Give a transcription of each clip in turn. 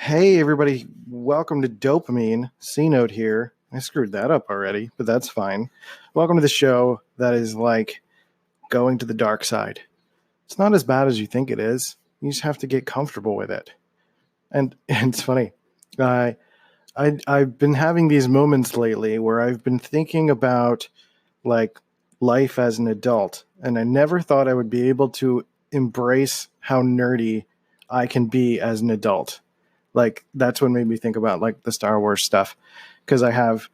Hey, everybody. Welcome to DOPEamine. C note here. I screwed that up already, but that's fine. Welcome to the show that is like going to the dark side. It's not as bad as you think it is. You just have to get comfortable with it. And it's funny. I've been having these moments lately where I've been thinking about like life as an adult, and I never thought I would be able to embrace how nerdy I can be as an adult. Like that's what made me think about like the Star Wars stuff, because I have,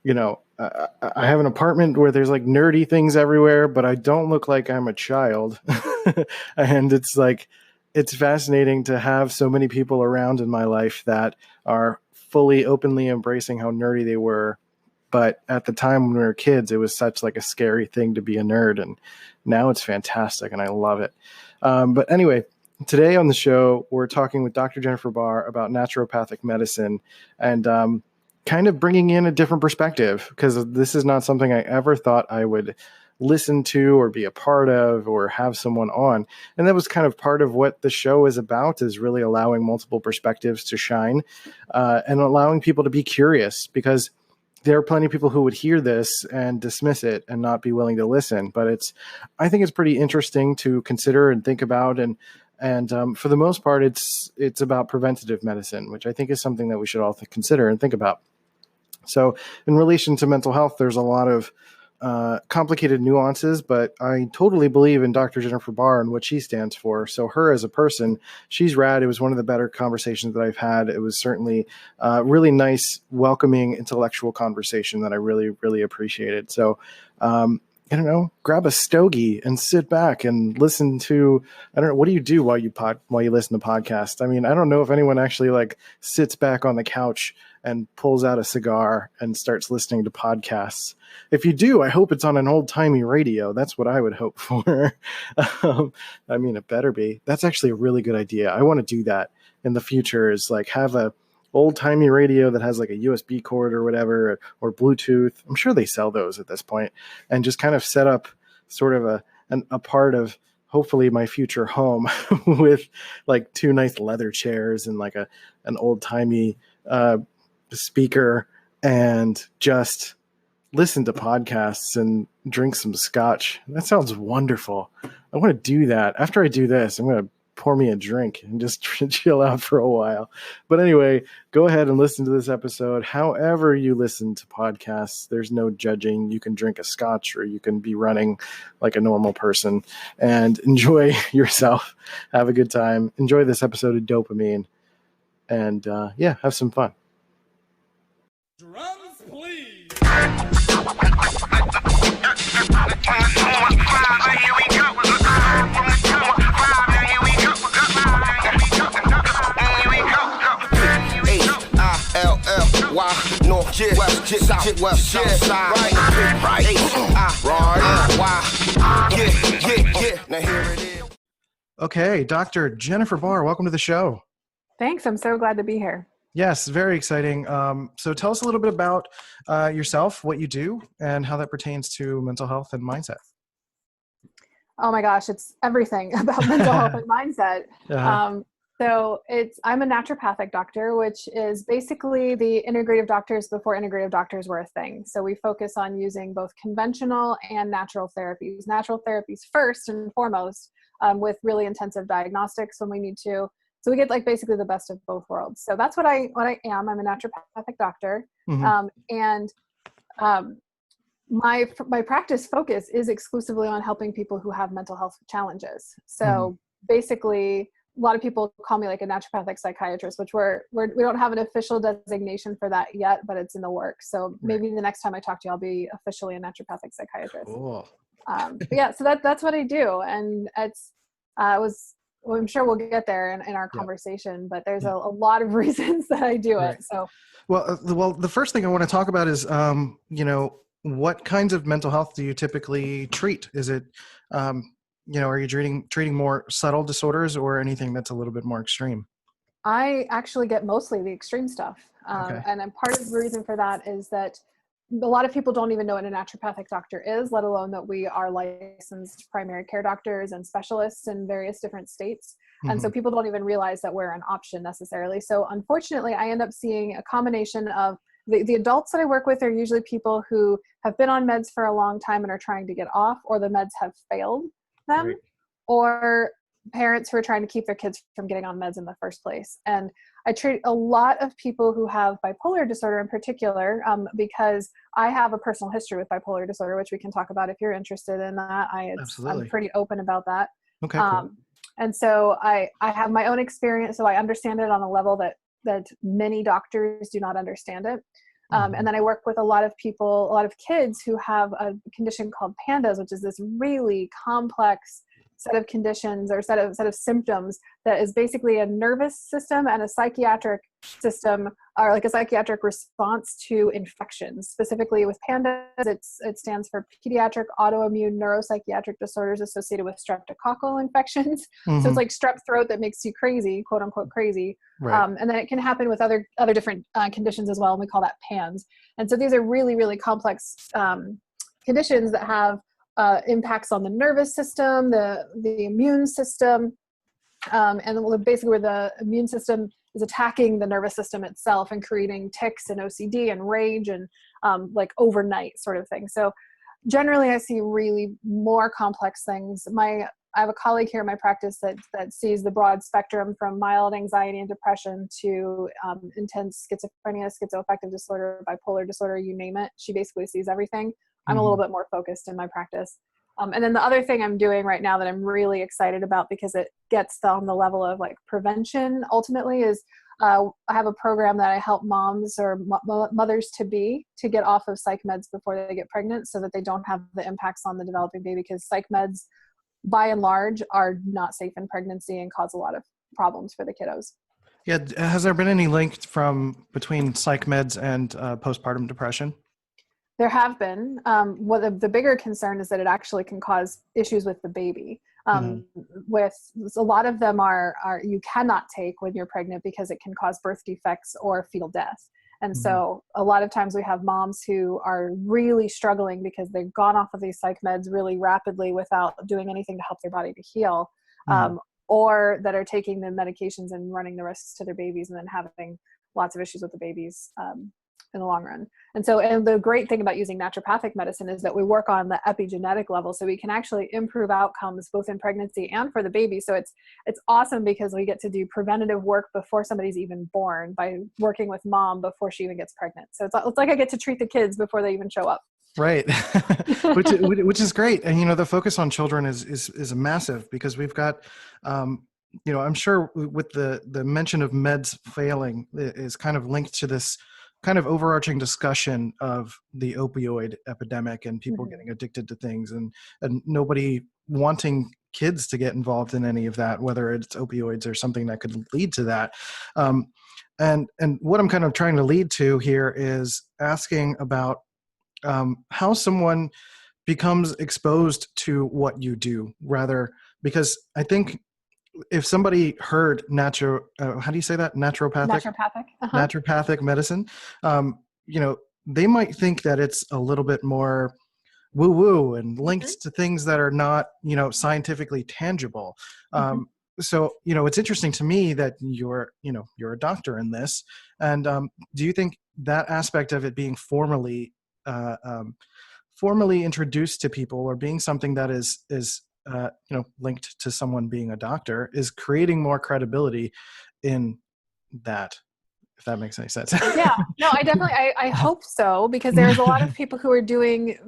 I have an apartment where there's like nerdy things everywhere, but I don't look like I'm a child. And it's fascinating to have so many people around in my life that are fully openly embracing how nerdy they were. But at the time when we were kids, it was such like a scary thing to be a nerd. And now it's fantastic and I love it. But anyway, today on the show, we're talking with Dr. Jennifer Bahr about naturopathic medicine and kind of bringing in a different perspective, because this is not something I ever thought I would listen to or be a part of or have someone on. And that was kind of part of what the show is about, is really allowing multiple perspectives to shine and allowing people to be curious, because there are plenty of people who would hear this and dismiss it and not be willing to listen. But I think it's pretty interesting to consider and think about. And for the most part, it's about preventative medicine, which I think is something that we should all consider and think about. So in relation to mental health, there's a lot of complicated nuances, but I totally believe in Dr. Jennifer Bahr and what she stands for. So her as a person, she's rad. It was one of the better conversations that I've had. It was certainly really nice, welcoming, intellectual conversation that I really, really appreciated. So, I don't know, grab a stogie and sit back and listen to, I don't know, what do you do while you listen to podcasts? I mean, I don't know if anyone actually like sits back on the couch and pulls out a cigar and starts listening to podcasts. If you do, I hope it's on an old-timey radio. That's what I would hope for. I mean, it better be. That's actually a really good idea. I want to do that in the future, is like have a old-timey radio that has like a USB cord or whatever, or Bluetooth. I'm sure they sell those at this point, and just kind of set up sort of a part of hopefully my future home with like two nice leather chairs and like an old-timey speaker, and just listen to podcasts and drink some scotch. That sounds wonderful. I want to do that. After I do this, I'm going to pour me a drink and just chill out for a while. But anyway, go ahead and listen to this episode. However you listen to podcasts, there's no judging. You can drink a scotch or you can be running like a normal person and enjoy yourself. Have a good time. Enjoy this episode of DOPEamine. And have some fun. Drums, please. Okay, Dr. Jennifer Bahr, welcome to the show. Thanks. I'm so glad to be here. Yes, very exciting. So tell us a little bit about yourself, what you do, and how that pertains to mental health and mindset. Oh my gosh, it's everything about mental health and mindset. Uh-huh. I'm a naturopathic doctor, which is basically the integrative doctors before integrative doctors were a thing. So we focus on using both conventional and natural therapies. Natural therapies first and foremost, with really intensive diagnostics when we need to. So we get like basically the best of both worlds. So that's what I am. I'm a naturopathic doctor. Mm-hmm. My practice focus is exclusively on helping people who have mental health challenges. So basically, a lot of people call me like a naturopathic psychiatrist, which we don't have an official designation for that yet, but it's in the works. So maybe the next time I talk to you, I'll be officially a naturopathic psychiatrist. Cool. So that's what I do. And I'm sure we'll get there in our conversation, but there's a lot of reasons that I do it. So, well, the first thing I want to talk about is, what kinds of mental health do you typically treat? Is it, are you treating more subtle disorders or anything that's a little bit more extreme? I actually get mostly the extreme stuff. And part of the reason for that is that a lot of people don't even know what a naturopathic doctor is, let alone that we are licensed primary care doctors and specialists in various different states. And so Mhm. people don't even realize that we're an option necessarily. So unfortunately, I end up seeing a combination of the adults that I work with are usually people who have been on meds for a long time and are trying to get off, or the meds have failed them, Right. or parents who are trying to keep their kids from getting on meds in the first place. And I treat a lot of people who have bipolar disorder in particular, because I have a personal history with bipolar disorder, which we can talk about if you're interested in that. I'm Absolutely. pretty open about that. Okay, cool. Um, and so I have my own experience, so I understand it on a level that many doctors do not understand it. And Mhm. then I work with a lot of people, a lot of kids who have a condition called PANDAS, which is this really complex set of conditions or set of symptoms that is basically a nervous system and a psychiatric system, or like a psychiatric response to infections. Specifically with PANDAS, it stands for Pediatric Autoimmune Neuropsychiatric Disorders Associated with Streptococcal Infections. So it's Mhm. like strep throat that makes you crazy, quote unquote crazy. Right. And then it can happen with other different conditions as well, and we call that PANS. And so these are really, really complex conditions that have impacts on the nervous system, the immune system, and basically where the immune system is attacking the nervous system itself and creating tics and OCD and rage and like overnight sort of thing. So generally I see really more complex things. I have a colleague here in my practice that sees the broad spectrum from mild anxiety and depression to intense schizophrenia, schizoaffective disorder, bipolar disorder, you name it. She basically sees everything. I'm a little Mhm. bit more focused in my practice. And then the other thing I'm doing right now that I'm really excited about, because it gets on the level of like prevention ultimately, is I have a program that I help moms or mothers to be to get off of psych meds before they get pregnant, so that they don't have the impacts on the developing baby, because psych meds by and large are not safe in pregnancy and cause a lot of problems for the kiddos. Yeah, has there been any link from between psych meds and postpartum depression? There have been. What the bigger concern is that it actually can cause issues with the baby. Mhm. With a lot of them are you cannot take when you're pregnant because it can cause birth defects or fetal death. And Mhm. so a lot of times we have moms who are really struggling because they've gone off of these psych meds really rapidly without doing anything to help their body to heal, Mhm. or that are taking the medications and running the risks to their babies and then having lots of issues with the babies in the long run. And the great thing about using naturopathic medicine is that we work on the epigenetic level, so we can actually improve outcomes both in pregnancy and for the baby. So it's awesome because we get to do preventative work before somebody's even born by working with mom before she even gets pregnant. So it's like I get to treat the kids before they even show up. Right. Which is great. And, the focus on children is massive, because we've got, I'm sure with the mention of meds failing is kind of linked to this kind of overarching discussion of the opioid epidemic and people Mhm. getting addicted to things, and nobody wanting kids to get involved in any of that, whether it's opioids or something that could lead to that. And what I'm kind of trying to lead to here is asking about how someone becomes exposed to what you do, rather, because I think if somebody heard how do you say that, Naturopathic. Uh-huh. naturopathic medicine, um, they might think that it's a little bit more woo woo and Mhm. linked to things that are not scientifically tangible. Mhm. So it's interesting to me that you're a doctor in this, and do you think that aspect of it being uh, um, formally introduced to people, or being something that is linked to someone being a doctor, is creating more credibility in that, if that makes any sense? Yeah, no, I hope so, because there's a lot of people who are doing,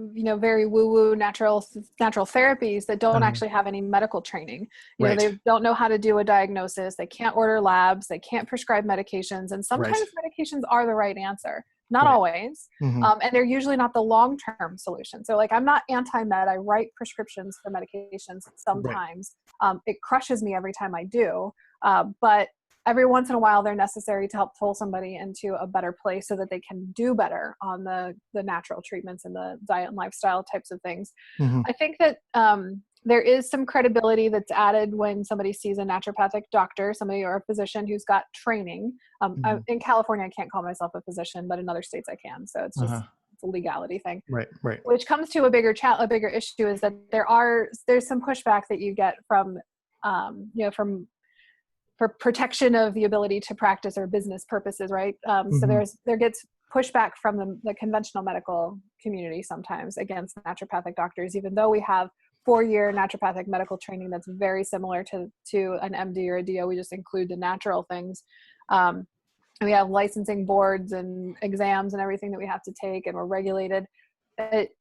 very woo-woo natural therapies that don't Um, actually have any medical training. right, They don't know how to do a diagnosis. They can't order labs. They can't prescribe medications. And right, sometimes medications are the right answer. Not right. always. Hmm. And they're usually not the long-term solution. So like, I'm not anti-med. I write prescriptions for medications Right. sometimes. It crushes me every time I do. But every once in a while they're necessary to help pull somebody into a better place so that they can do better on the natural treatments and the diet and lifestyle types of things. Hmm. I think that there is some credibility that's added when somebody sees a naturopathic doctor, somebody or a physician who's got training. Hmm. In California, I can't call myself a physician, but in other states I can. So Uh-huh. it's a legality thing. Right, right. Which comes to a bigger issue is that there's some pushback that you get from from for protection of the ability to practice or business purposes, right? So Mm-hmm. there gets pushback from the conventional medical community sometimes against naturopathic doctors, even though we have 4-year naturopathic medical training that's very similar to an MD or a DO. We just include the natural things. And we have licensing boards and exams and everything that we have to take, and we're regulated.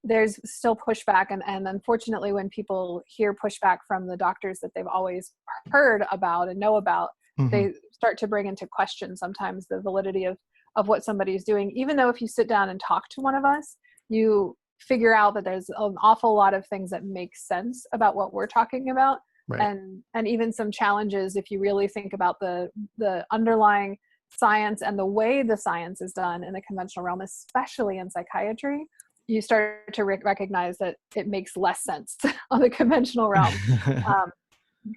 There's still pushback, and unfortunately when people hear pushback from the doctors that they've always heard about and know about, Mm-hmm. they start to bring into question sometimes the validity of what somebody's doing, even though if you sit down and talk to one of us, you figure out that there's an awful lot of things that make sense about what we're talking about. Right. And even some challenges if you really think about the underlying science and the way the science is done in the conventional realm, especially in psychiatry. You start to recognize that it makes less sense on the conventional realm.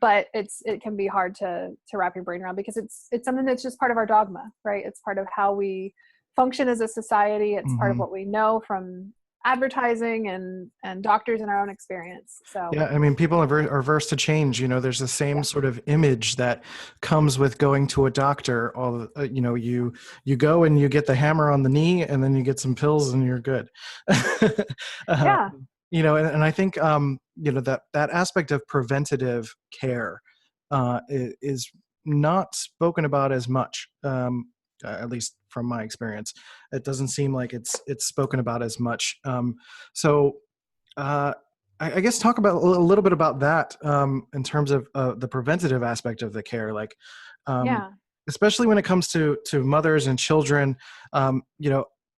But it can be hard to wrap your brain around, because it's something that's just part of our dogma, right? It's part of how we function as a society. It's part of Mm-hmm. what we know from advertising and doctors in our own experience. So Yeah, I mean, people are averse to change. There's the same yeah. sort of image that comes with going to a doctor. You go and you get the hammer on the knee, and then you get some pills, and you're good. uh, Yeah. and I think that aspect of preventative care is not spoken about as much. At least from my experience, it doesn't seem like it's spoken about as much. So. I guess talk about a little bit about that in terms of the preventative aspect of the care, like Yeah. especially when it comes to mothers and children.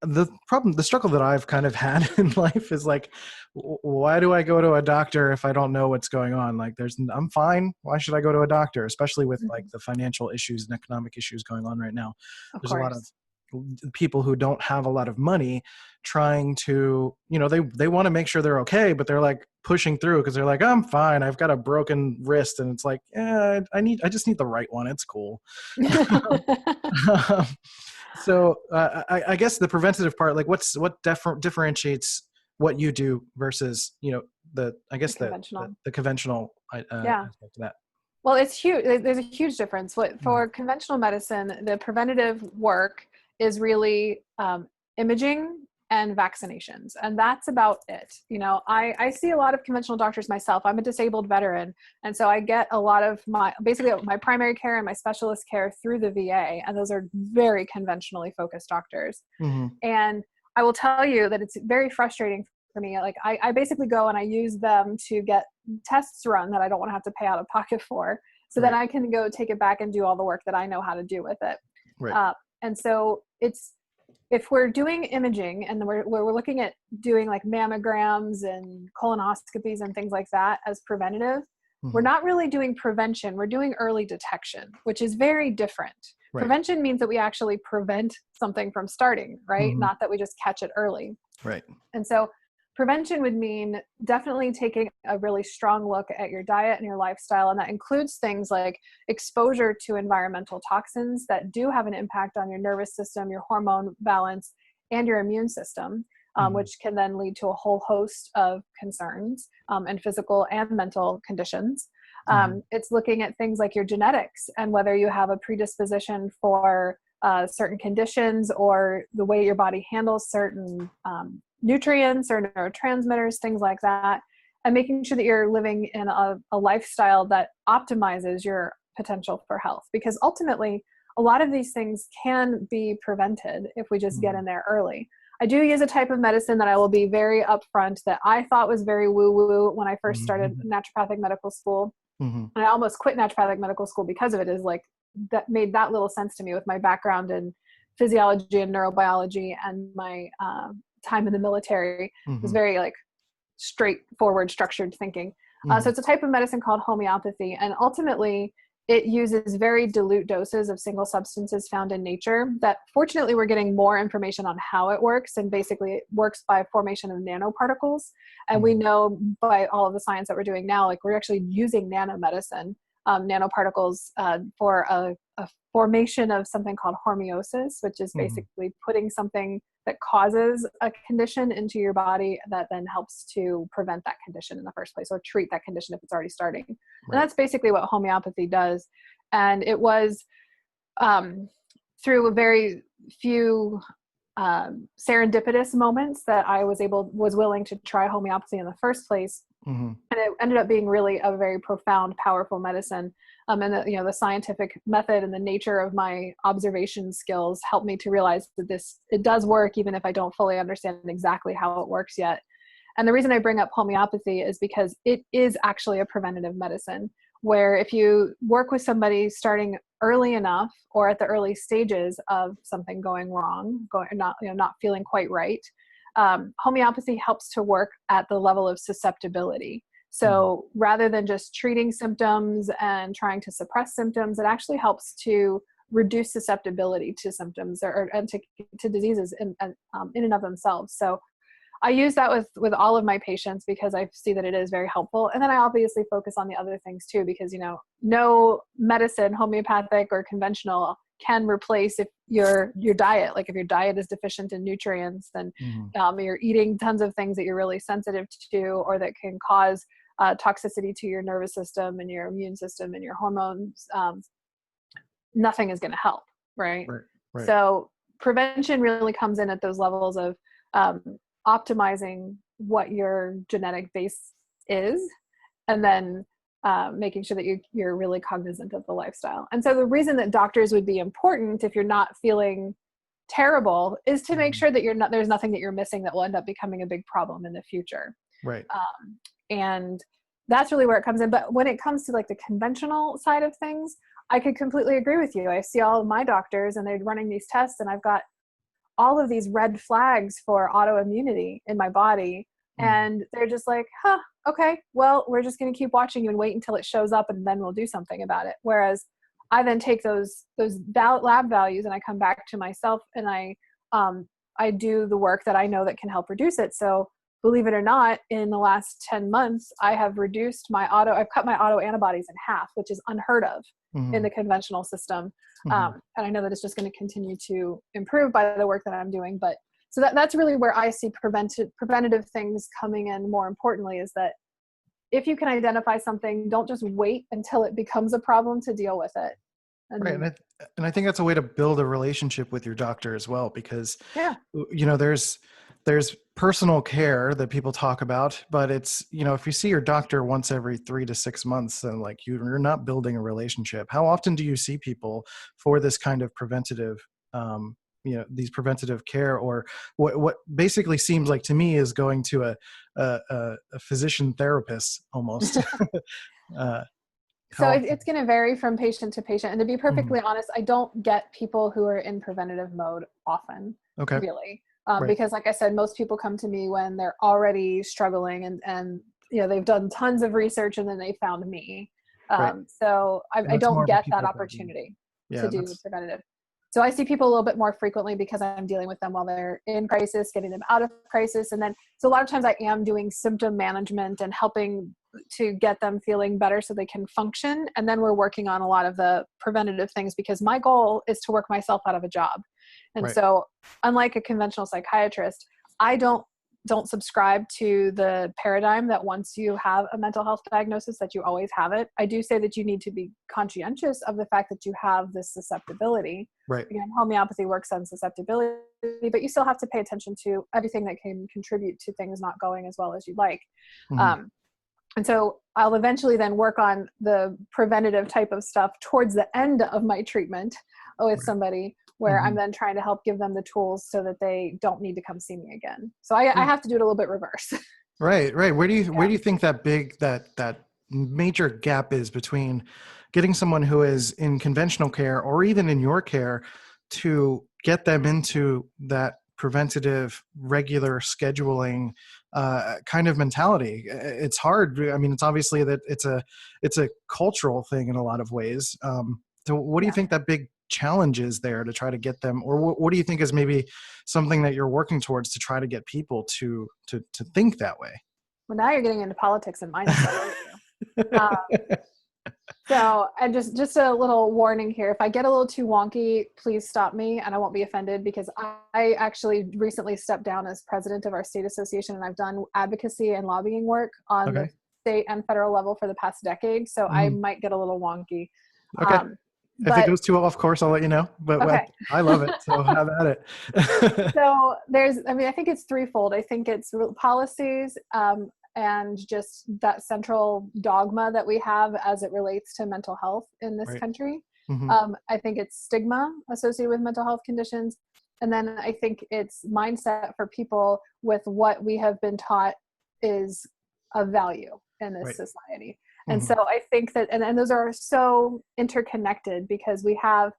The struggle that I've kind of had in life is like, why do I go to a doctor if I don't know what's going on? Like, I'm fine. Why should I go to a doctor? Especially with like the financial issues and economic issues going on right now. Of There's a lot of course. people who don't have a lot of money trying to, they want to make sure they're okay, but they're like pushing through because they're like, I'm fine, I've got a broken wrist. And it's like, I just need the right one, it's cool. So I guess the preventative part, like what differentiates what you do versus the Conventional. the conventional Yeah. aspect of that. Well, it's huge. There's a huge difference. For conventional medicine, the preventative work is really imaging and vaccinations, and that's about it. I see a lot of conventional doctors myself. I'm a disabled veteran, and so I get a lot of my primary care and my specialist care through the VA, and those are very conventionally focused doctors. Mm-hmm. And I will tell you that it's very frustrating for me. Like I basically go and I use them to get tests run that I don't want to have to pay out of pocket for. So then I can go take it back and do all the work that I know how to do with it. Right. And so if we're doing imaging and we're looking at doing like mammograms and colonoscopies and things like that as preventative, we're not really doing prevention. We're doing early detection, which is very different. Right. Prevention means that we actually prevent something from starting, right? Not that we just catch it early. Right. And so prevention would mean definitely taking a really strong look at your diet and your lifestyle. And that includes things like exposure to environmental toxins that do have an impact on your nervous system, your hormone balance, and your immune system, which can then lead to a whole host of concerns and physical and mental conditions. It's looking at things like your genetics and whether you have a predisposition for certain conditions or the way your body handles certain nutrients or neurotransmitters, things like that, and making sure that you're living in a lifestyle that optimizes your potential for health. Because ultimately, a lot of these things can be prevented if we just get in there early. I do use a type of medicine that I will be very upfront that I thought was very woo-woo when I first started naturopathic medical school. And I almost quit naturopathic medical school because of it. Is like that made that little sense to me with my background in physiology and neurobiology and my time in the military. It was very like straightforward, structured thinking. So it's a type of medicine called homeopathy, and ultimately it uses very dilute doses of single substances found in nature that fortunately we're getting more information on how it works, and basically it works by formation of nanoparticles. And we know by all of the science that we're doing now, like we're actually using nanomedicine, nanoparticles for a formation of something called hormeosis, which is basically putting something that causes a condition into your body that then helps to prevent that condition in the first place or treat that condition if it's already starting. And that's basically what homeopathy does. And it was through a very few serendipitous moments that I was willing to try homeopathy in the first place. Mm-hmm. And it ended up being really a very profound, powerful medicine. And the scientific method and the nature of my observation skills helped me to realize that it does work, even if I don't fully understand exactly how it works yet. And the reason I bring up homeopathy is because it is actually a preventative medicine, where if you work with somebody starting early enough or at the early stages of something going wrong, not feeling quite right, homeopathy helps to work at the level of susceptibility. So rather than just treating symptoms and trying to suppress symptoms, it actually helps to reduce susceptibility to symptoms and to diseases in and of themselves. So I use that with all of my patients because I see that it is very helpful. And then I obviously focus on the other things too, because, no medicine, homeopathic or conventional, can replace if your diet, like if your diet is deficient in nutrients, then you're eating tons of things that you're really sensitive to, or that can cause toxicity to your nervous system and your immune system and your hormones. Nothing is going to help. Right. So prevention really comes in at those levels of optimizing what your genetic base is, and then making sure that you're really cognizant of the lifestyle. And so the reason that doctors would be important if you're not feeling terrible is to make sure that there's nothing that you're missing that will end up becoming a big problem in the future. Right. And that's really where it comes in. But when it comes to like the conventional side of things, I could completely agree with you. I see all of my doctors and they're running these tests, and I've got all of these red flags for autoimmunity in my body. And they're just like, okay, well, we're just going to keep watching you and wait until it shows up, and then we'll do something about it. Whereas I then take those lab values and I come back to myself and I do the work that I know that can help reduce it. So believe it or not, in the last 10 months, I've cut my autoantibodies in half, which is unheard of in the conventional system. And I know that it's just going to continue to improve by the work that I'm doing. But so that's really where I see preventative things coming in. More importantly, is that if you can identify something, don't just wait until it becomes a problem to deal with it. Right. And I think that's a way to build a relationship with your doctor as well, because, there's personal care that people talk about, but it's, if you see your doctor once every 3 to 6 months, then like you're not building a relationship. How often do you see people for this kind of preventative, these preventative care, or what basically seems like to me is going to a physician therapist almost? So it's going to vary from patient to patient. And to be perfectly honest, I don't get people who are in preventative mode often, really. Because like I said, most people come to me when they're already struggling and they've done tons of research and then they found me. So I don't get that opportunity to do preventative. So I see people a little bit more frequently because I'm dealing with them while they're in crisis, getting them out of crisis. And then, so a lot of times I am doing symptom management and helping to get them feeling better so they can function. And then we're working on a lot of the preventative things because my goal is to work myself out of a job. And so unlike a conventional psychiatrist, I don't subscribe to the paradigm that once you have a mental health diagnosis that you always have it. I do say that you need to be conscientious of the fact that you have this susceptibility. Again, homeopathy works on susceptibility, but you still have to pay attention to everything that can contribute to things not going as well as you'd like. And so I'll eventually then work on the preventative type of stuff towards the end of my treatment with somebody, where I'm then trying to help give them the tools so that they don't need to come see me again. So I have to do it a little bit reverse. Right. Where do you think that major gap is between getting someone who is in conventional care or even in your care to get them into that preventative, regular scheduling kind of mentality? It's hard. I mean, it's obviously that it's a cultural thing in a lot of ways. So what do you think that big challenge is there to try to get them, or what do you think is maybe something that you're working towards to try to get people to think that way? Well, now you're getting into politics and mindset. So, and just a little warning here, if I get a little too wonky, please stop me and I won't be offended, because I actually recently stepped down as president of our state association, and I've done advocacy and lobbying work on the state and federal level for the past decade. So I might get a little wonky. Okay. If it But goes too off course, I'll let you know. But okay. I love it. So have at it. So I think it's threefold. I think it's policies, and just that central dogma that we have as it relates to mental health in this Right. country. Mm-hmm. I think it's stigma associated with mental health conditions. And then I think it's mindset for people with what we have been taught is of value in this Right. society. And Mm-hmm. so I think that, and those are so interconnected because we have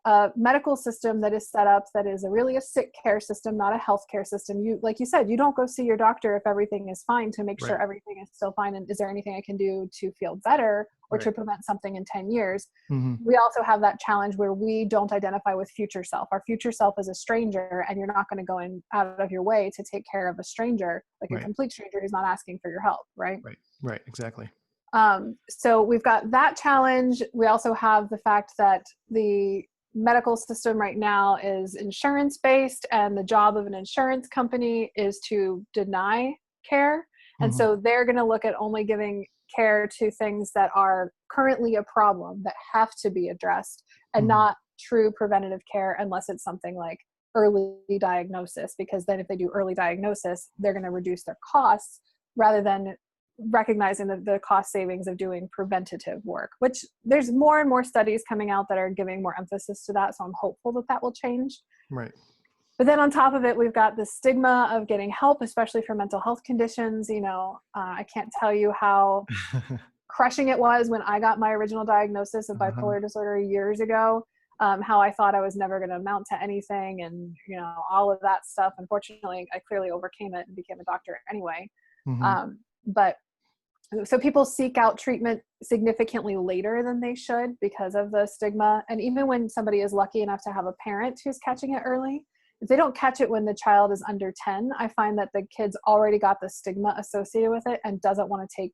a medical system that is set up that is really a sick care system, not a health care system. You, like you said, you don't go see your doctor if everything is fine to make sure everything is still fine. And is there anything I can do to feel better or to prevent something in 10 years? Mm-hmm. We also have that challenge where we don't identify with future self. Our future self is a stranger, and you're not going to go in out of your way to take care of a stranger, like a complete stranger who's not asking for your help. Right. Right. Exactly. So we've got that challenge. We also have the fact that the medical system right now is insurance based, and the job of an insurance company is to deny care. And Mm-hmm. so they're going to look at only giving care to things that are currently a problem that have to be addressed, and not true preventative care unless it's something like early diagnosis, because then if they do early diagnosis, they're going to reduce their costs rather than recognizing the cost savings of doing preventative work, which there's more and more studies coming out that are giving more emphasis to that. So I'm hopeful that that will change. Right. But then on top of it, we've got the stigma of getting help, especially for mental health conditions. I can't tell you how crushing it was when I got my original diagnosis of bipolar disorder years ago, how I thought I was never going to amount to anything. And, all of that stuff. Unfortunately, I clearly overcame it and became a doctor anyway. But so people seek out treatment significantly later than they should because of the stigma. And even when somebody is lucky enough to have a parent who's catching it early, if they don't catch it when the child is under 10, I find that the kid's already got the stigma associated with it and doesn't want to take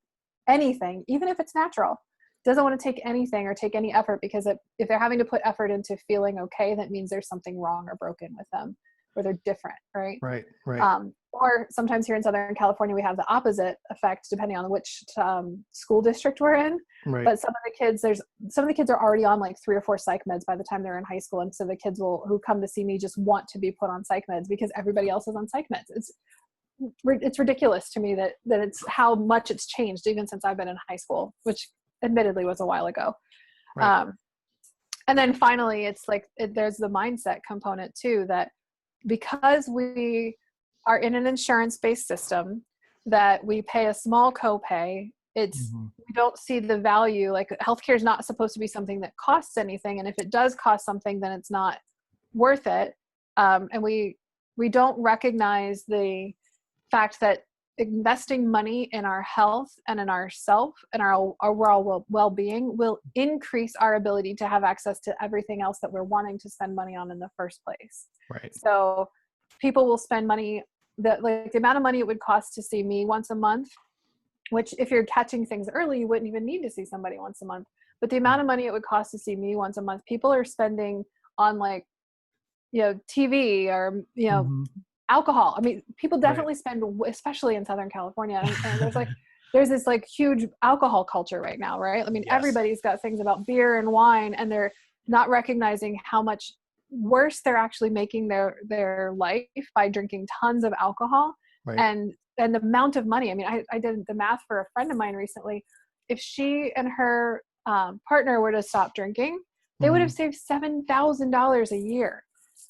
anything, even if it's natural, doesn't want to take anything or take any effort, because if they're having to put effort into feeling okay, that means there's something wrong or broken with them, or they're different, right? Right. Or sometimes here in Southern California, we have the opposite effect depending on which school district we're in. Right. But some of the kids are already on like 3 or 4 psych meds by the time they're in high school. And so the kids who come to see me just want to be put on psych meds because everybody else is on psych meds. It's ridiculous to me that it's how much it's changed even since I've been in high school, which admittedly was a while ago. Right. And then finally, it's like there's the mindset component too, that because we are in an insurance-based system that we pay a small copay, we don't see the value. Like healthcare is not supposed to be something that costs anything. And if it does cost something, then it's not worth it. And we don't recognize the fact that investing money in our health and in ourself and our overall well-being will increase our ability to have access to everything else that we're wanting to spend money on in the first place. Right. So people will spend money the amount of money it would cost to see me once a month, which if you're catching things early, you wouldn't even need to see somebody once a month. But the amount of money it would cost to see me once a month, people are spending on TV or, alcohol. I mean, people definitely spend, especially in Southern California. And there's this like huge alcohol culture right now, right? I mean, everybody's got things about beer and wine, and they're not recognizing how much worse they're actually making their life by drinking tons of alcohol. Right. And the amount of money. I mean, I did the math for a friend of mine recently. If she and her partner were to stop drinking, they would have saved $7,000 a year.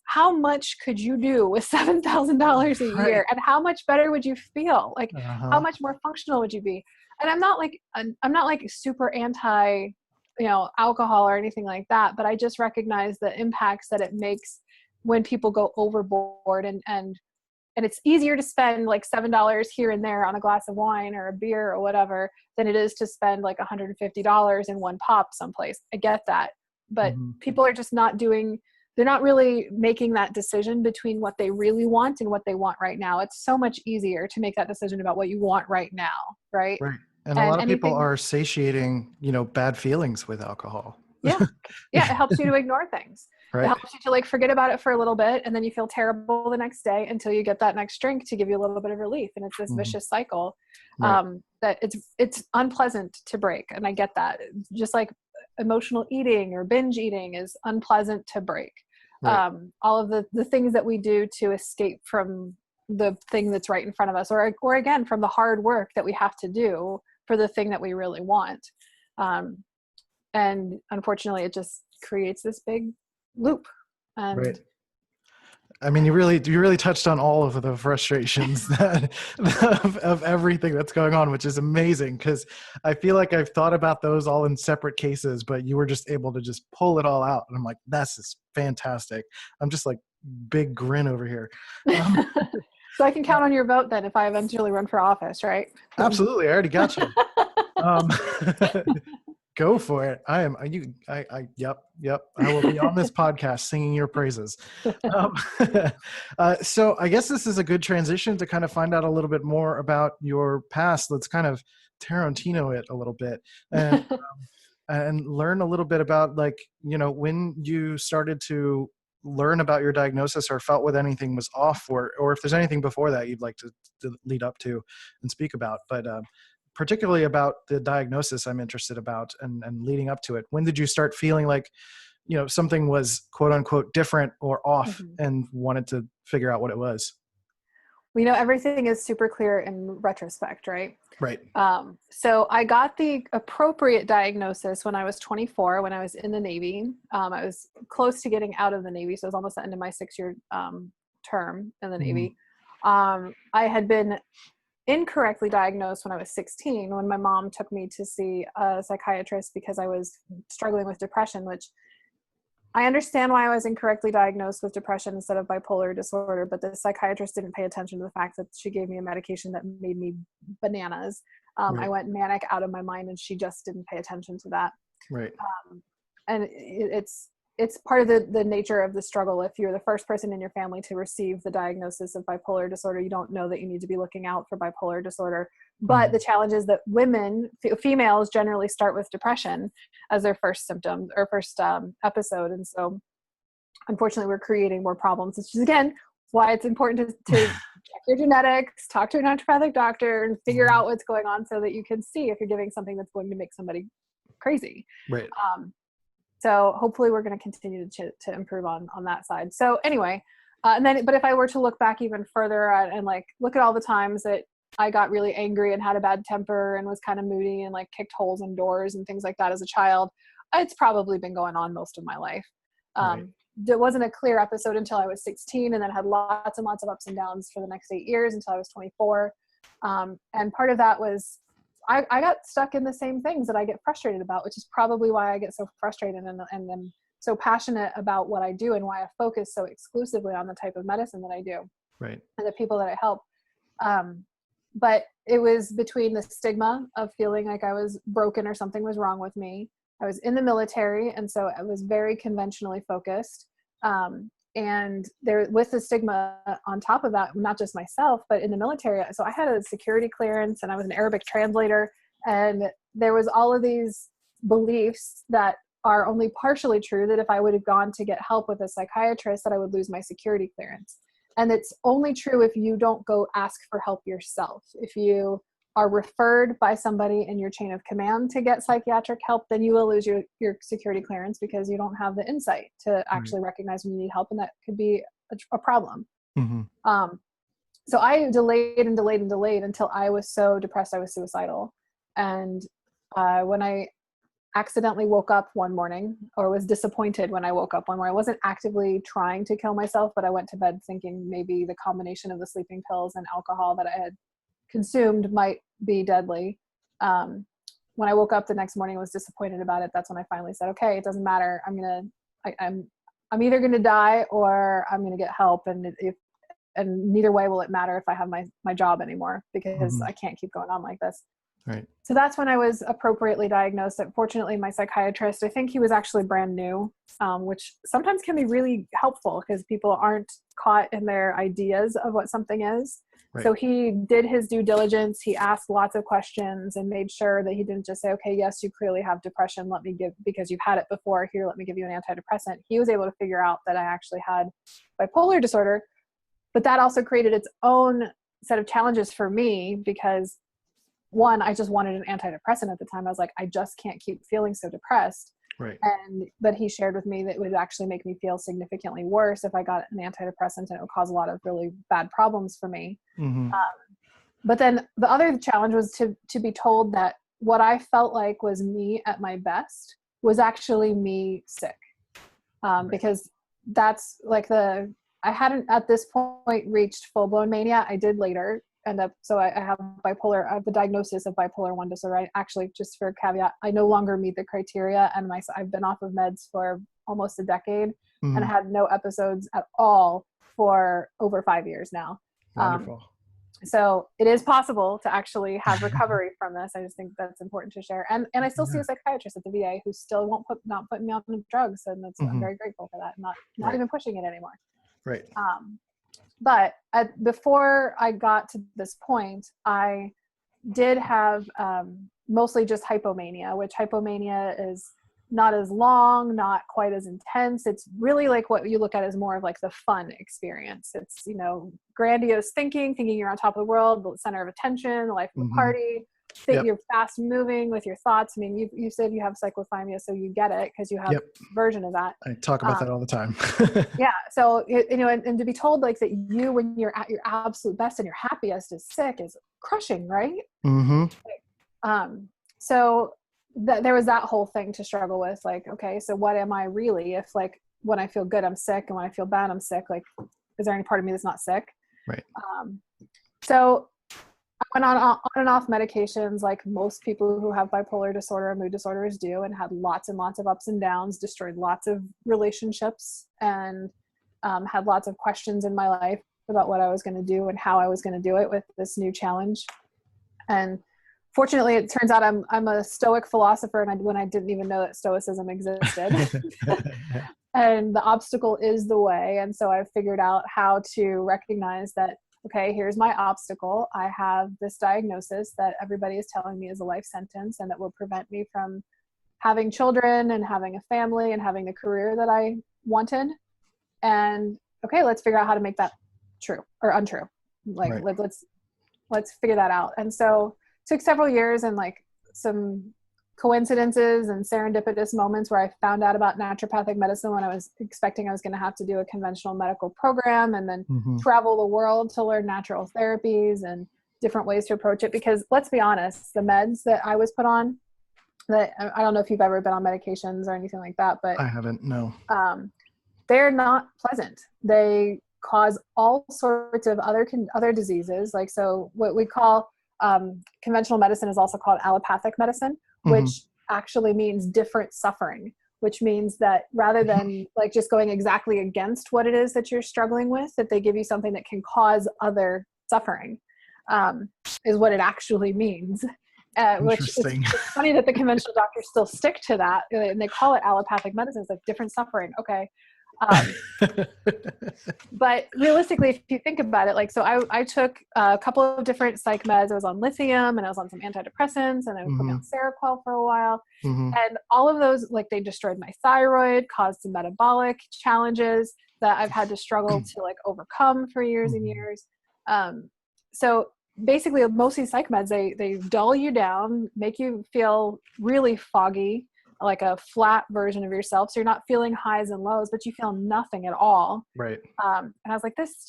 How much could you do with $7,000 a year? And how much better would you feel? Like how much more functional would you be? And I'm not like super anti, alcohol or anything like that, but I just recognize the impacts that it makes when people go overboard, and it's easier to spend like $7 here and there on a glass of wine or a beer or whatever than it is to spend like $150 in one pop someplace. I get that, but people are just they're not really making that decision between what they really want and what they want right now. It's so much easier to make that decision about what you want right now, right? Right. And a lot of people are satiating, bad feelings with alcohol. Yeah. It helps you to ignore things. Right. It helps you to like forget about it for a little bit, and then you feel terrible the next day until you get that next drink to give you a little bit of relief. And it's this vicious cycle that it's unpleasant to break. And I get that. Just like emotional eating or binge eating is unpleasant to break. Right. All of the things that we do to escape from the thing that's right in front of us, or again, from the hard work that we have to do for the thing that we really want. And unfortunately, it just creates this big loop. And Right. I mean, you really touched on all of the frustrations that of everything that's going on, which is amazing, because I feel like I've thought about those all in separate cases, but you were just able to just pull it all out. And I'm like, this is fantastic. I'm just like big grin over here. So I can count on your vote then if I eventually run for office, right? Absolutely. I already got you. Um, Go for it. Yep. I will be on this podcast singing your praises. Um, so I guess this is a good transition to kind of find out a little bit more about your past. Let's kind of Tarantino it a little bit and learn a little bit about, like, when you started to learn about your diagnosis or felt with anything was off, or if there's anything before that you'd like to lead up to and speak about. But particularly about the diagnosis I'm interested about, and leading up to it. When did you start feeling like, something was quote unquote different or off and wanted to figure out what it was? Well, everything is super clear in retrospect, right? Right. So I got the appropriate diagnosis when I was 24, when I was in the Navy. I was close to getting out of the Navy, so it was almost the end of my 6-year term in the Navy. I had been incorrectly diagnosed when I was 16, when my mom took me to see a psychiatrist because I was struggling with depression, which I understand why I was incorrectly diagnosed with depression instead of bipolar disorder, but the psychiatrist didn't pay attention to the fact that she gave me a medication that made me bananas. Right. I went manic out of my mind, and she just didn't pay attention to that. Right. And it's part of the nature of the struggle. If you're the first person in your family to receive the diagnosis of bipolar disorder, you don't know that you need to be looking out for bipolar disorder. But the challenge is that females generally start with depression as their first symptom or first episode. And so unfortunately, we're creating more problems, which is, again, why it's important to check your genetics, talk to a naturopathic doctor, and figure out what's going on so that you can see if you're giving something that's going to make somebody crazy. Right. So hopefully we're going to continue to improve on that side. So anyway, but if I were to look back even further and like look at all the times that I got really angry and had a bad temper and was kind of moody and like kicked holes in doors and things like that as a child, it's probably been going on most of my life. Right. There wasn't a clear episode until I was 16, and then had lots and lots of ups and downs for the next 8 years until I was 24. And part of that was I got stuck in the same things that I get frustrated about, which is probably why I get so frustrated and am so passionate about what I do, and why I focus so exclusively on the type of medicine that I do, Right. and the people that I help. But it was between the stigma of feeling like I was broken or something was wrong with me. I was in the military, and so I was very conventionally focused. And there, with the stigma on top of that, not just myself, but in the military. So I had a security clearance, and I was an Arabic translator. And there was all of these beliefs that are only partially true, that if I would have gone to get help with a psychiatrist, that I would lose my security clearance. And it's only true if you don't go ask for help yourself. If you are referred by somebody in your chain of command to get psychiatric help, then you will lose your security clearance because you don't have the insight to actually recognize when you need help, and that could be a problem. So I delayed until I was so depressed I was suicidal. And when I accidentally woke up one morning, or was disappointed when I woke up one morning, I wasn't actively trying to kill myself, but I went to bed thinking maybe the combination of the sleeping pills and alcohol that I had consumed might be deadly. When I woke up the next morning and was disappointed about it, that's when I finally said, okay, it doesn't matter. I'm either going to die or I'm going to get help. And neither way will it matter if I have my job anymore, because I can't keep going on like this. Right. So that's when I was appropriately diagnosed. Fortunately, my psychiatrist, I think he was actually brand new, which sometimes can be really helpful because people aren't caught in their ideas of what something is. Right. So he did his due diligence. He asked lots of questions and made sure that he didn't just say, okay, yes, you clearly have depression. Because you've had it before here, let me give you an antidepressant. He was able to figure out that I actually had bipolar disorder, but that also created its own set of challenges for me because, one, I just wanted an antidepressant at the time. I was like, I just can't keep feeling so depressed. Right. But he shared with me that it would actually make me feel significantly worse if I got an antidepressant, and it would cause a lot of really bad problems for me. Mm-hmm. But then the other challenge was to be told that what I felt like was me at my best was actually me sick. Because that's like I hadn't at this point reached full-blown mania. I did later end up, so I have bipolar, I have the diagnosis of bipolar 1 disorder. I actually, just for a caveat, I no longer meet the criteria, and I've been off of meds for almost a decade and had no episodes at all for over 5 years now. Wonderful. So it is possible to actually have recovery from this. I just think that's important to share. And I still see a psychiatrist at the VA who still won't not putting me on drugs. And I'm very grateful for that. Not even pushing it anymore. Right. But before I got to this point, I did have mostly just hypomania, which hypomania is not as long, not quite as intense. It's really like what you look at as more of like the fun experience. It's, grandiose thinking you're on top of the world, the center of attention, the life of the party. You're fast moving with your thoughts. I mean, you said you have cyclothymia, so you get it because you have a version of that. I talk about that all the time. Yeah. So, and to be told like that you, when you're at your absolute best and your happiest, is sick is crushing, right? Mm-hmm. So there was that whole thing to struggle with. Like, okay, so what am I really? If like when I feel good, I'm sick, and when I feel bad, I'm sick. Like, is there any part of me that's not sick? Right. So I went on and off medications like most people who have bipolar disorder and mood disorders do, and had lots and lots of ups and downs, destroyed lots of relationships, and had lots of questions in my life about what I was going to do and how I was going to do it with this new challenge. And fortunately, it turns out I'm a Stoic philosopher, and when I didn't even know that Stoicism existed. And the obstacle is the way. And so I've figured out how to recognize that, okay, here's my obstacle. I have this diagnosis that everybody is telling me is a life sentence, and that will prevent me from having children and having a family and having the career that I wanted. And okay, let's figure out how to make that true or untrue. Like, let's figure that out. And so it took several years and like some coincidences and serendipitous moments where I found out about naturopathic medicine when I was expecting I was going to have to do a conventional medical program, and then travel the world to learn natural therapies and different ways to approach it. Because let's be honest, the meds that I was put on, that I don't know if you've ever been on medications or anything like that, but I haven't, no. They're not pleasant. They cause all sorts of other diseases. Like, so what we call conventional medicine is also called allopathic medicine, which actually means different suffering, which means that rather than like just going exactly against what it is that you're struggling with, that they give you something that can cause other suffering, is what it actually means. Which is funny that the conventional doctors still stick to that, and they call it allopathic medicine. It's like different suffering. Okay. But realistically, if you think about it, like, so I took a couple of different psych meds. I was on lithium, and I was on some antidepressants, and I put me on Seroquel for a while. And all of those, like, they destroyed my thyroid, caused some metabolic challenges that I've had to struggle to like overcome for years and years. So basically most of these psych meds, they dull you down, make you feel really foggy, like a flat version of yourself. So you're not feeling highs and lows, but you feel nothing at all. Right. And I was like, this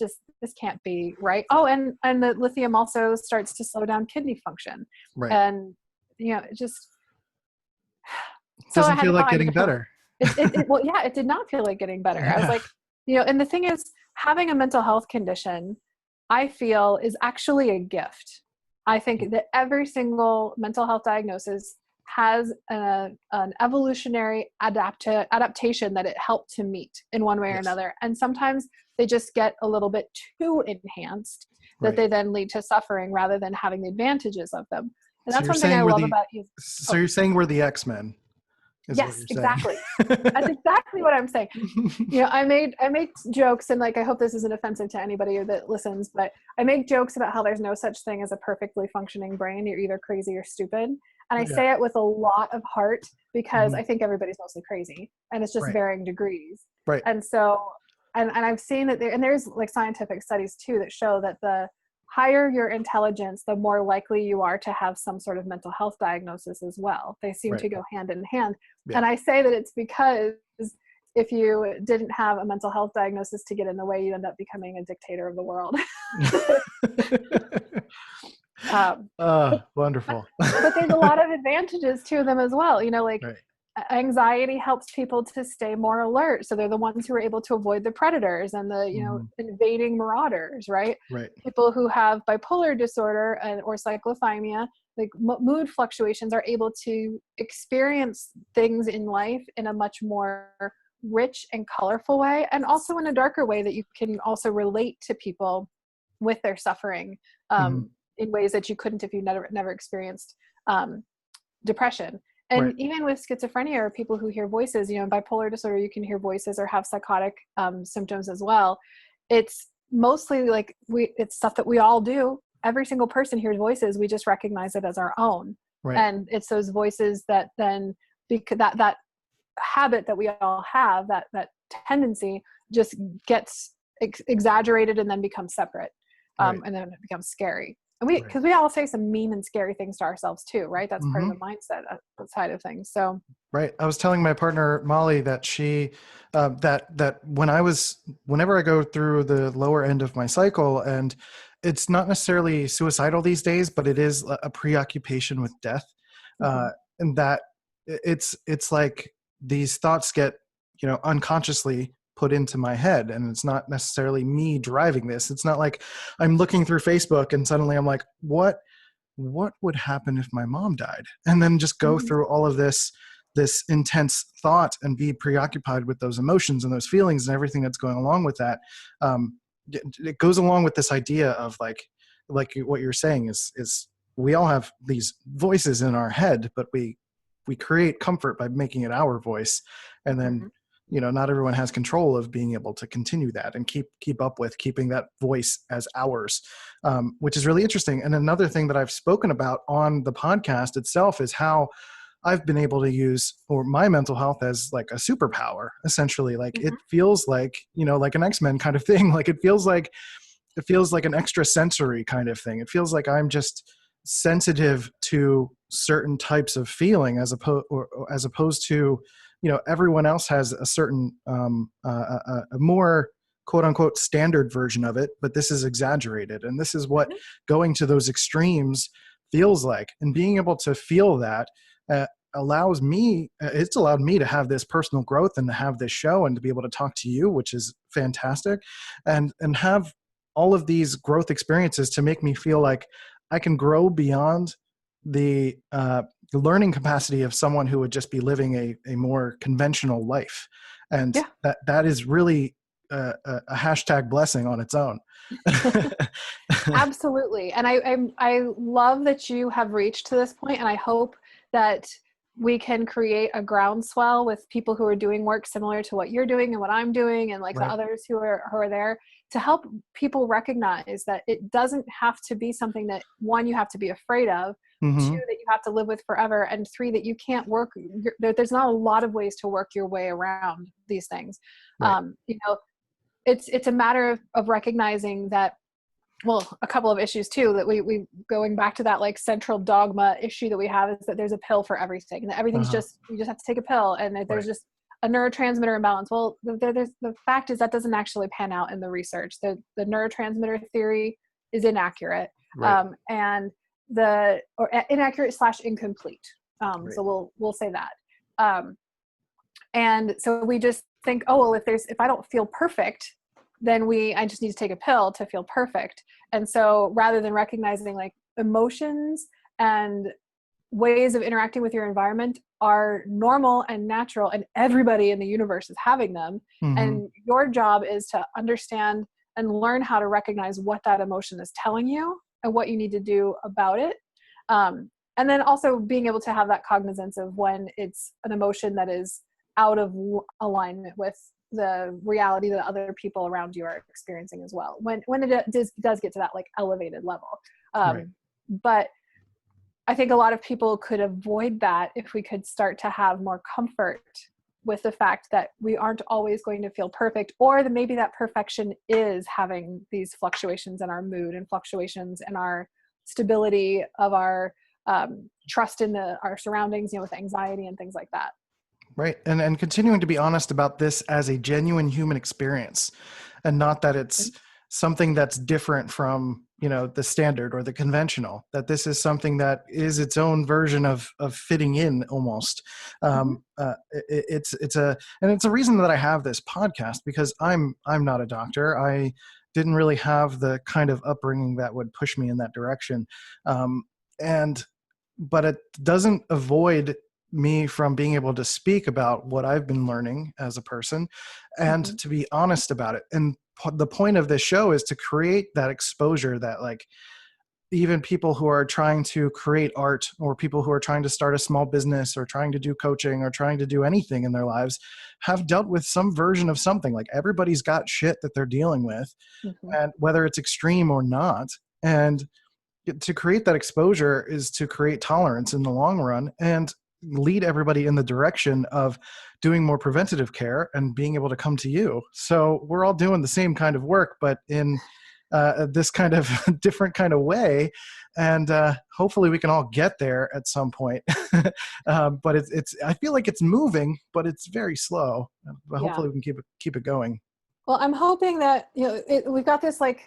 can't be right. Oh, and the lithium also starts to slow down kidney function. Right. And, it just, doesn't feel like getting better. Well, yeah, it did not feel like getting better. Yeah. I was like, and the thing is, having a mental health condition, I feel, is actually a gift. I think that every single mental health diagnosis has an evolutionary adaptation that it helped to meet in one way or another. And sometimes they just get a little bit too enhanced that they then lead to suffering rather than having the advantages of them. And that's one thing I love about you. So you're saying we're the X-Men? Yes, exactly. That's exactly what I'm saying. I make jokes, and like, I hope this isn't offensive to anybody that listens, but I make jokes about how there's no such thing as a perfectly functioning brain. You're either crazy or stupid. And I say it with a lot of heart, because I think everybody's mostly crazy, and it's just varying degrees. Right. And so, and I've seen that there's like scientific studies too that show that the higher your intelligence, the more likely you are to have some sort of mental health diagnosis as well. They seem Right. to go hand in hand. Yeah. And I say that it's because if you didn't have a mental health diagnosis to get in the way, you end up becoming a dictator of the world. Wonderful. But there's a lot of advantages to them as well. You know, like Right. anxiety helps people to stay more alert. So they're the ones who are able to avoid the predators and the, you know, invading marauders, right? Right. People who have bipolar disorder or cyclothymia, like mood fluctuations, are able to experience things in life in a much more rich and colorful way, and also in a darker way that you can also relate to people with their suffering in ways that you couldn't if you never experienced depression. And Right. even with schizophrenia or people who hear voices, you know, in bipolar disorder, you can hear voices or have psychotic symptoms as well. It's mostly like it's stuff that we all do. Every single person hears voices. We just recognize it as our own. Right. And it's those voices that then, because that habit that we all have, that tendency just gets exaggerated and then becomes separate. And then it becomes scary. And because we all say some mean and scary things to ourselves too, right? That's part of the mindset side of things. So, right. I was telling my partner, Molly, that she, that whenever I go through the lower end of my cycle, and it's not necessarily suicidal these days, but it is a preoccupation with death. And that it's like these thoughts get, you know, unconsciously put into my head, and it's not necessarily me driving this. It's not like I'm looking through Facebook and suddenly I'm like, what would happen if my mom died? And then just go through all of this intense thought and be preoccupied with those emotions and those feelings and everything that's going along with that. It goes along with this idea of like what you're saying is we all have these voices in our head, but we create comfort by making it our voice. And then, you know, not everyone has control of being able to continue that and keep up with keeping that voice as ours, which is really interesting. And another thing that I've spoken about on the podcast itself is how I've been able to use my mental health as like a superpower, essentially. Like it feels like, you know, like an X-Men kind of thing. Like it feels like an extra sensory kind of thing. It feels like I'm just sensitive to certain types of feeling as opposed to, you know, everyone else has a certain a more quote unquote standard version of it, but this is exaggerated. And this is what going to those extremes feels like. And being able to feel that it's allowed me to have this personal growth and to have this show and to be able to talk to you, which is fantastic, and have all of these growth experiences to make me feel like I can grow beyond the learning capacity of someone who would just be living a more conventional life. And that is really a hashtag blessing on its own. Absolutely. And I love that you have reached to this point, and I hope that we can create a groundswell with people who are doing work similar to what you're doing and what I'm doing, and like the others who are there, to help people recognize that it doesn't have to be something that, one, you have to be afraid of, two, that you have to live with forever, and three, that you can't work. There's not a lot of ways to work your way around these things. You know, it's a matter of recognizing that, well, a couple of issues too, that we going back to that like central dogma issue that we have, is that there's a pill for everything, and that everything's you just have to take a pill, and that there's just a neurotransmitter imbalance. Well, the fact is that doesn't actually pan out in the research. The neurotransmitter theory is inaccurate, and inaccurate / incomplete. So we'll say that. And so we just think, oh, well, if I don't feel perfect, then I just need to take a pill to feel perfect. And so rather than recognizing like emotions and ways of interacting with your environment are normal and natural, and everybody in the universe is having them. And your job is to understand and learn how to recognize what that emotion is telling you and what you need to do about it. And then also being able to have that cognizance of when it's an emotion that is out of alignment with the reality that other people around you are experiencing as well, when it does get to that like elevated level. But I think a lot of people could avoid that if we could start to have more comfort with the fact that we aren't always going to feel perfect, or that maybe that perfection is having these fluctuations in our mood and fluctuations in our stability of our trust in our surroundings, with anxiety and things like that. Right. And continuing to be honest about this as a genuine human experience, and not that it's something that's different from, the standard or the conventional, that this is something that is its own version of fitting in almost. It's a reason that I have this podcast, because I'm not a doctor. I didn't really have the kind of upbringing that would push me in that direction. But it doesn't avoid me from being able to speak about what I've been learning as a person, and to be honest about it. And the point of this show is to create that exposure that, like, even people who are trying to create art, or people who are trying to start a small business, or trying to do coaching, or trying to do anything in their lives, have dealt with some version of something. Like, everybody's got shit that they're dealing with, and whether it's extreme or not. And to create that exposure is to create tolerance in the long run, and lead everybody in the direction of doing more preventative care and being able to come to you. So we're all doing the same kind of work, but in this kind of different kind of way. And hopefully we can all get there at some point. But I feel like it's moving, but it's very slow. But hopefully we can keep it going. Well, I'm hoping that, we've got this like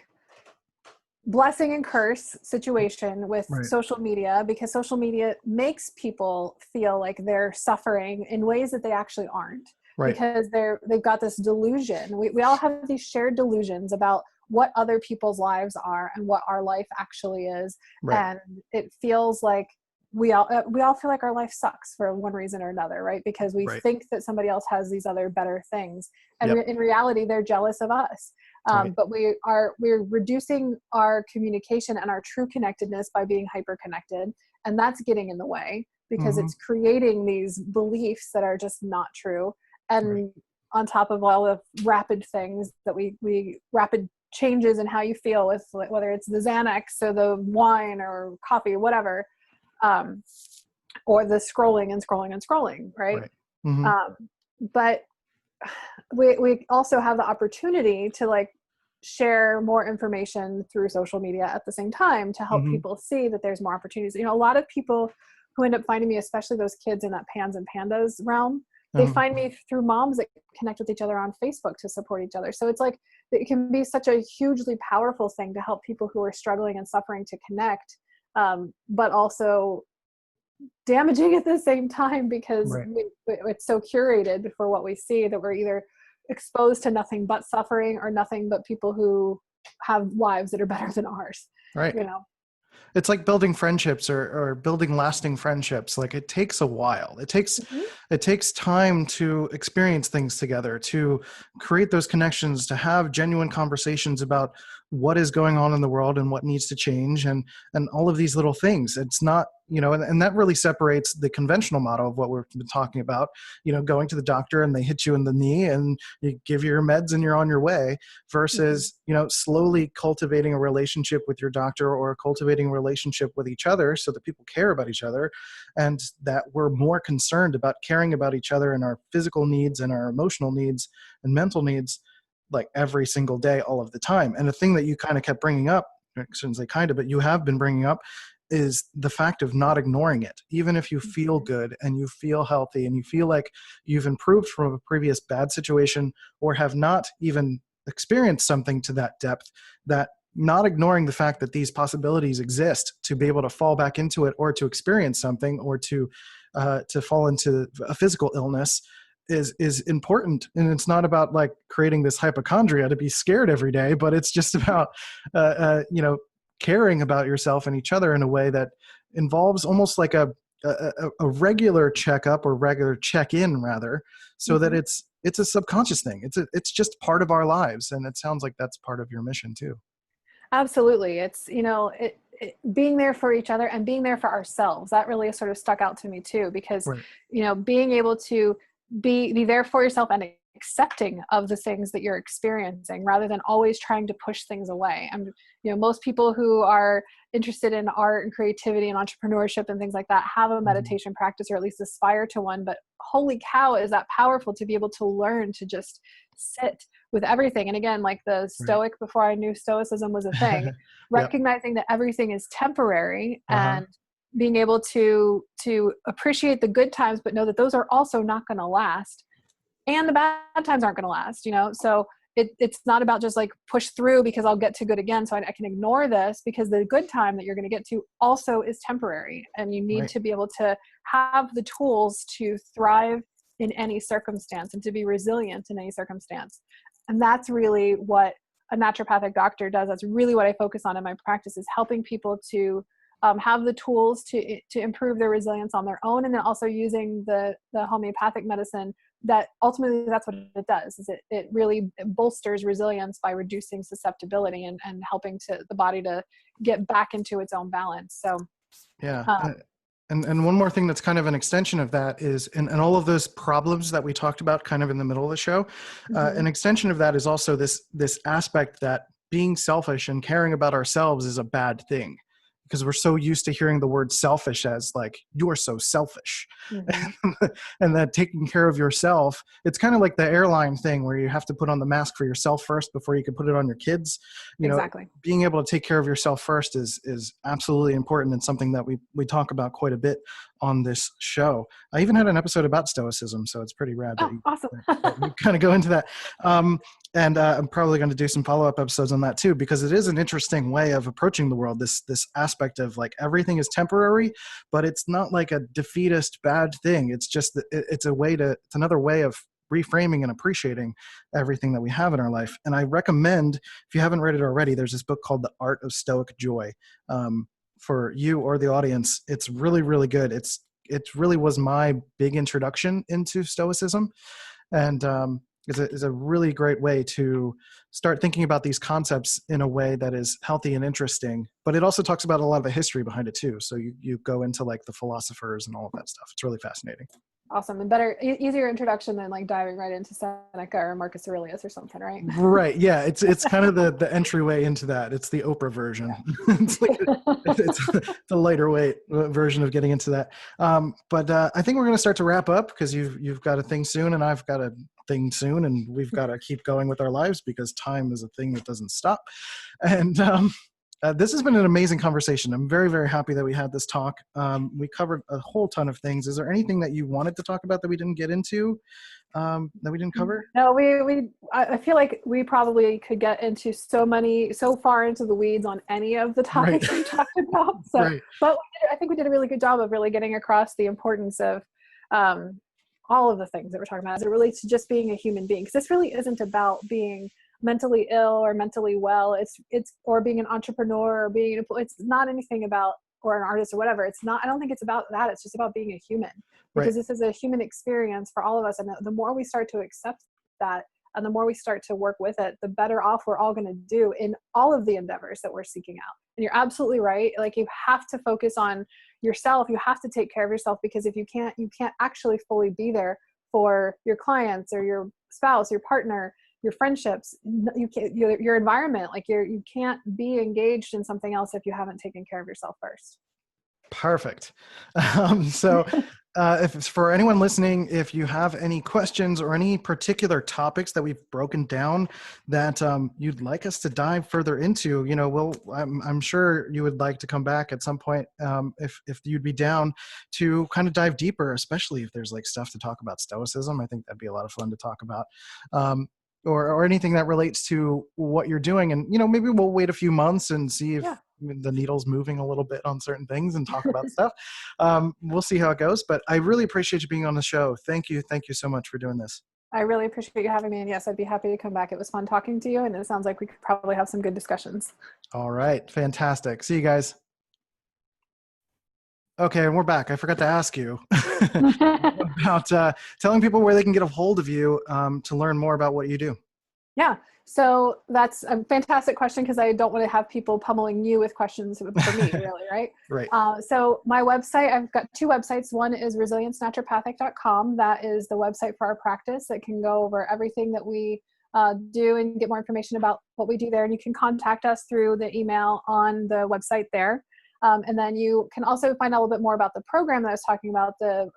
blessing and curse situation with social media, because social media makes people feel like they're suffering in ways that they actually aren't, because they've got this delusion. We all have these shared delusions about what other people's lives are and what our life actually is. And it feels like we all feel like our life sucks for one reason or another, right? Because we think that somebody else has these other better things, and in reality they're jealous of us. But we're reducing our communication and our true connectedness by being hyper connected, and that's getting in the way, because it's creating these beliefs that are just not true. And on top of all the rapid things that we rapid changes in how you feel with, whether it's the Xanax or the wine or coffee or whatever, or the scrolling and scrolling and scrolling, right? But we also have the opportunity to like share more information through social media at the same time, to help people see that there's more opportunities. A lot of people who end up finding me, especially those kids in that pans and pandas realm, they find me through moms that connect with each other on Facebook to support each other. So it's like, it can be such a hugely powerful thing to help people who are struggling and suffering to connect, but also damaging at the same time, because it's so curated for what we see, that we're either exposed to nothing but suffering, or nothing but people who have lives that are better than ours. It's like building friendships, or building lasting friendships. Like, it takes a while. It takes time to experience things together, to create those connections, to have genuine conversations about what is going on in the world and what needs to change, and all of these little things. It's not, and that really separates the conventional model of what we've been talking about, going to the doctor and they hit you in the knee and you give your meds and you're on your way, versus, slowly cultivating a relationship with your doctor, or cultivating a relationship with each other, so that people care about each other, and that we're more concerned about caring about each other and our physical needs and our emotional needs and mental needs, like every single day, all of the time. And the thing that you kind of kept bringing up, I shouldn't say kind of, but you have been bringing up, is the fact of not ignoring it. Even if you feel good and you feel healthy and you feel like you've improved from a previous bad situation, or have not even experienced something to that depth, that not ignoring the fact that these possibilities exist, to be able to fall back into it, or to experience something, or to fall into a physical illness, is important. And it's not about like creating this hypochondria to be scared every day, but it's just about caring about yourself and each other in a way that involves almost like a regular checkup, or regular check-in rather, so that it's a subconscious thing. It's just part of our lives. And it sounds like that's part of your mission too. Absolutely. It's, being there for each other and being there for ourselves. That really sort of stuck out to me too, because, being able to be there for yourself and accepting of the things that you're experiencing rather than always trying to push things away. Most people who are interested in art and creativity and entrepreneurship and things like that have a meditation practice, or at least aspire to one. But holy cow, is that powerful to be able to learn to just sit with everything. And again, like the Stoic, before I knew Stoicism was a thing, recognizing that everything is temporary and being able to appreciate the good times, but know that those are also not going to last. And the bad times aren't going to last, So it's not about just like push through because I'll get to good again. So I can ignore this, because the good time that you're going to get to also is temporary. And you need to be able to have the tools to thrive in any circumstance and to be resilient in any circumstance. And that's really what a naturopathic doctor does. That's really what I focus on in my practice, is helping people to have the tools to improve their resilience on their own. And then also using the homeopathic medicine, that ultimately that's what it does, is it really bolsters resilience by reducing susceptibility and helping the body to get back into its own balance. So and one more thing that's kind of an extension of that is, and all of those problems that we talked about kind of in the middle of the show, an extension of that is also this aspect that being selfish and caring about ourselves is a bad thing, because we're so used to hearing the word selfish as like, you're so selfish. And that taking care of yourself, it's kind of like the airline thing where you have to put on the mask for yourself first before you can put it on your kids. Being able to take care of yourself first is absolutely important, and something that we talk about quite a bit on this show. I even had an episode about Stoicism, so it's pretty rad that you kind of go into that. And I'm probably going to do some follow-up episodes on that too, because it is an interesting way of approaching the world, this aspect of like everything is temporary, but it's not like a defeatist bad thing. It's just it's another way of reframing and appreciating everything that we have in our life. And I recommend, if you haven't read it already, there's this book called The Art of Stoic Joy. For you or the audience, it's really, really good. It really was my big introduction into Stoicism. And is a really great way to start thinking about these concepts in a way that is healthy and interesting. But it also talks about a lot of the history behind it too. So you go into like the philosophers and all of that stuff. It's really fascinating. Awesome. And better, easier introduction than like diving right into Seneca or Marcus Aurelius or something, right? Right. Yeah. It's kind of the entryway into that. It's the Oprah version. It's like it's the lighter weight version of getting into that. But I think we're going to start to wrap up, because you've got a thing soon and I've got a thing soon, and we've got to keep going with our lives because time is a thing that doesn't stop. And this has been an amazing conversation. I'm very, very happy that we had this talk. We covered a whole ton of things. Is there anything that you wanted to talk about that we didn't get into, that we didn't cover? No, I feel like we probably could get into so far into the weeds on any of the topics we talked about. So, but I think we did a really good job of really getting across the importance of all of the things that we're talking about as it relates to just being a human being. Because this really isn't about being mentally ill or mentally well. It's or being an entrepreneur or it's not anything about, or an artist or whatever. It's not, I don't think it's about that. It's just about being a human, because this is a human experience for all of us. And the more we start to accept that, and the more we start to work with it, the better off we're all going to do in all of the endeavors that we're seeking out. And you're absolutely right. Like, you have to focus on yourself. You have to take care of yourself, because if you can't actually fully be there for your clients or your spouse, your partner, your friendships, your environment. Like, you can't be engaged in something else if you haven't taken care of yourself first. Perfect. If it's for anyone listening, if you have any questions or any particular topics that we've broken down that you'd like us to dive further into, I'm sure you would like to come back at some point, if you'd be down to kind of dive deeper, especially if there's like stuff to talk about Stoicism. I think that'd be a lot of fun to talk about. Or anything that relates to what you're doing. And, maybe we'll wait a few months and see if the needle's moving a little bit on certain things and talk about stuff. We'll see how it goes. But I really appreciate you being on the show. Thank you. Thank you so much for doing this. I really appreciate you having me. And yes, I'd be happy to come back. It was fun talking to you. And it sounds like we could probably have some good discussions. All right. Fantastic. See you guys. Okay, and we're back. I forgot to ask you about telling people where they can get a hold of you to learn more about what you do. Yeah. So that's a fantastic question because I don't want to have people pummeling you with questions for me, really, right? Right. So my website, I've got two websites. One is resiliencenaturopathic.com. That is the website for our practice. It can go over everything that we do and get more information about what we do there. And you can contact us through the email on the website there. And then you can also find out a little bit more about the program that I was talking about. We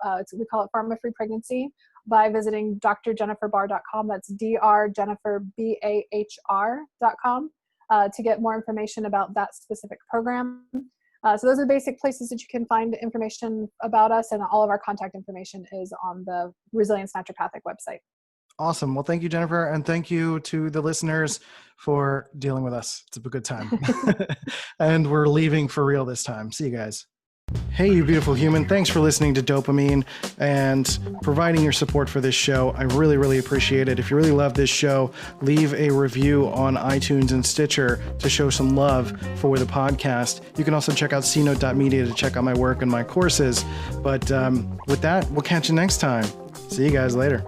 call it Pharma-Free Pregnancy, by visiting drjenniferbahr.com. That's drjenniferbahr.com to get more information about that specific program. So those are the basic places that you can find information about us, and all of our contact information is on the Resilience Naturopathic website. Awesome. Well, thank you, Jennifer. And thank you to the listeners for dealing with us. It's a good time. And we're leaving for real this time. See you guys. Hey, you beautiful human. Thanks for listening to DOPEamine and providing your support for this show. I really, really appreciate it. If you really love this show, leave a review on iTunes and Stitcher to show some love for the podcast. You can also check out cnote.media to check out my work and my courses. But with that, we'll catch you next time. See you guys later.